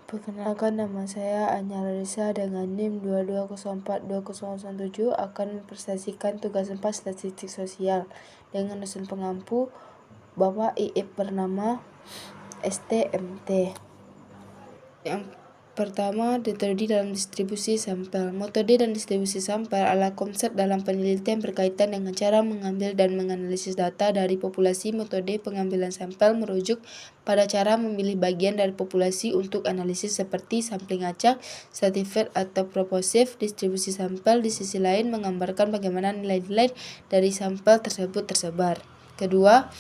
Perkenalkan, nama saya Anya Larissa dengan NIM 22042007 akan mempresentasikan tugas 4 statistik sosial dengan dosen pengampu Bapak Iip bernama STMT. Yang pertama, metode dalam distribusi sampel. Metode dan distribusi sampel adalah konsep dalam penelitian berkaitan dengan cara mengambil dan menganalisis data dari populasi. Metode pengambilan sampel merujuk pada cara memilih bagian dari populasi untuk analisis seperti sampling acak, stratified atau proportif. Distribusi sampel di sisi lain menggambarkan bagaimana nilai-nilai dari sampel tersebut tersebar. Kedua,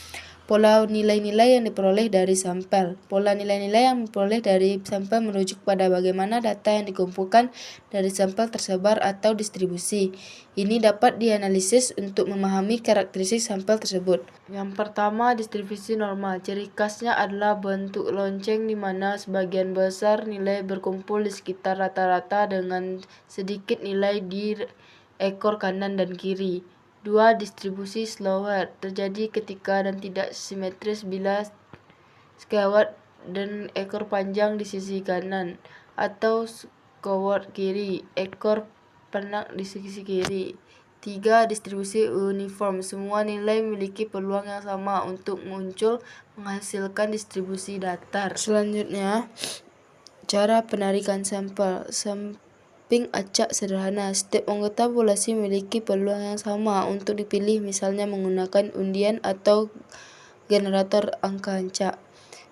pola nilai-nilai yang diperoleh dari sampel. Pola nilai-nilai yang diperoleh dari sampel merujuk pada bagaimana data yang dikumpulkan dari sampel tersebar atau distribusi. Ini dapat dianalisis untuk memahami karakteristik sampel tersebut. Yang pertama, distribusi normal. Ciri khasnya adalah bentuk lonceng di mana sebagian besar nilai berkumpul di sekitar rata-rata dengan sedikit nilai di ekor kanan dan kiri. 2. Distribusi slowed terjadi ketika dan tidak simetris bila skewed dan ekor panjang di sisi kanan atau skewed kiri, ekor pendek di sisi kiri. 3. Distribusi uniform. Semua nilai memiliki peluang yang sama untuk muncul menghasilkan distribusi datar. Selanjutnya, cara penarikan sampel. Sampling acak sederhana. Setiap anggota populasi memiliki peluang yang sama untuk dipilih, misalnya menggunakan undian atau generator angka acak.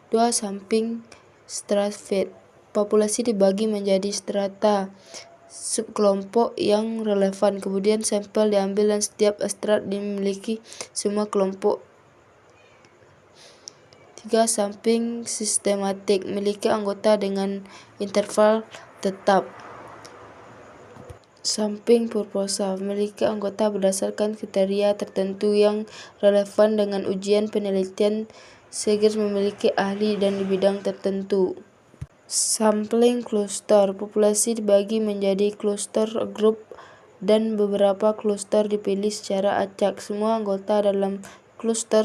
2. Sampling stratified. Populasi dibagi menjadi strata subkelompok yang relevan. Kemudian sampel diambil dan setiap strat dimiliki semua kelompok. 3. Sampling sistematik. Memiliki anggota dengan interval tetap. Sampling purposive memiliki anggota berdasarkan kriteria tertentu yang relevan dengan ujian penelitian segera memiliki ahli dan di bidang tertentu. Sampling cluster. Populasi dibagi menjadi cluster grup dan beberapa cluster dipilih secara acak. Semua anggota dalam cluster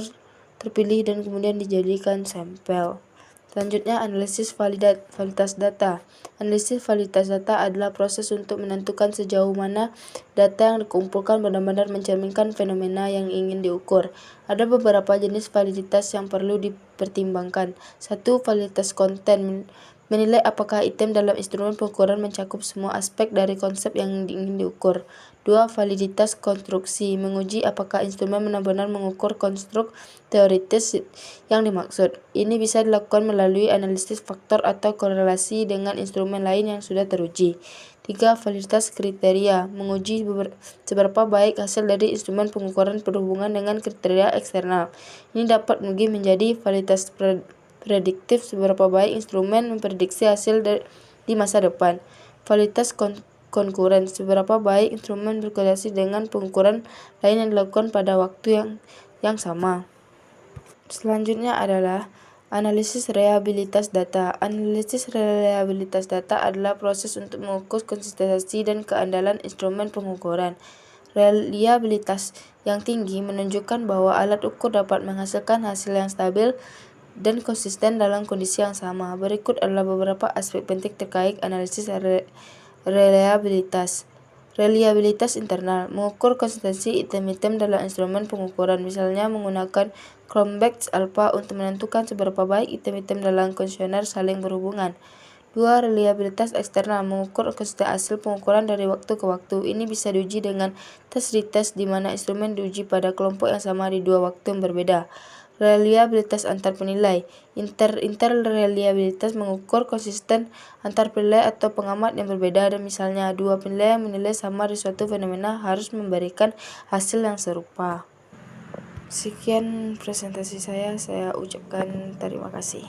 terpilih dan kemudian dijadikan sampel. Selanjutnya, analisis validitas data. Analisis validitas data adalah proses untuk menentukan sejauh mana data yang dikumpulkan benar-benar mencerminkan fenomena yang ingin diukur. Ada beberapa jenis validitas yang perlu dipertimbangkan. 1. Validitas konten. Menilai apakah item dalam instrumen pengukuran mencakup semua aspek dari konsep yang ingin diukur. 2. Validitas konstruksi. Menguji apakah instrumen benar-benar mengukur konstruk teoritis yang dimaksud. Ini bisa dilakukan melalui analisis faktor atau korelasi dengan instrumen lain yang sudah teruji. 3. Validitas kriteria. Menguji seberapa baik hasil dari instrumen pengukuran berhubungan dengan kriteria eksternal. Ini dapat menguji menjadi validitas prediktif, seberapa baik instrumen memprediksi hasil di masa depan. Validitas konkuren. Seberapa baik instrumen berkorelasi dengan pengukuran lain yang dilakukan pada waktu yang sama. Selanjutnya adalah analisis reliabilitas data. Analisis reliabilitas data adalah proses untuk mengukur konsistensi dan keandalan instrumen pengukuran. Reliabilitas yang tinggi menunjukkan bahwa alat ukur dapat menghasilkan hasil yang stabil dan konsisten dalam kondisi yang sama. Berikut adalah beberapa aspek penting terkait analisis reliabilitas. Reliabilitas internal. Mengukur konsistensi item-item dalam instrumen pengukuran, misalnya menggunakan Cronbach's alpha untuk menentukan seberapa baik item-item dalam kuesioner saling berhubungan. 2. Reliabilitas eksternal. Mengukur konsistensi hasil pengukuran dari waktu ke waktu. Ini bisa diuji dengan tes retest di mana instrumen diuji pada kelompok yang sama di dua waktu yang berbeda. Reliabilitas antar penilai. Interreliabilitas mengukur konsisten antar penilai atau pengamat yang berbeda, dan misalnya dua penilai yang menilai sama di suatu fenomena harus memberikan hasil yang serupa. Sekian presentasi saya ucapkan terima kasih.